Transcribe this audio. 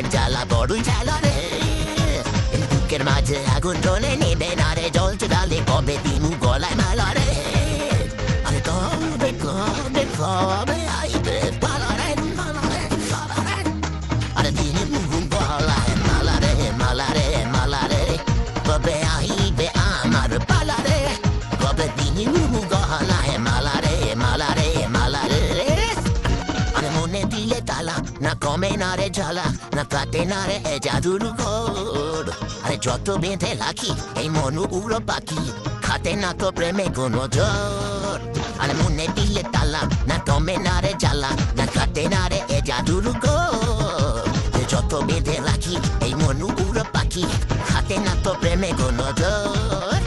প্রেমের জ্বালা বড়ই জ্বালা রে বুকের মাঝে আগুন জ্বলে নেবে না রে জল চুলালে কবে দিনু গলায় মালা রে আরে কবে কবে কবে আইবে পালা রে আরে দিনু গলায় মালা রে মালা রে মালা রে কবে আইবে আমার পালা রে কবে দিনু গলায় মালা রে মালা রে মালা রে আরে মনে দিলে তালা না কমে না রে জ্বালা না কাটে না রে জাদুর ঘোর আরে যত বেঁধে রাখি এই মনু উড়ো পাখি খাতে না তো প্রেমে কোনো জোর আরে মনে দিলে তালা না কমে না রে জ্বালা না কাটে না রে জাদুর ঘোর যত বেঁধে রাখি এই মনু উড়ো পাখি খাতে না তো প্রেমে কোনো জোর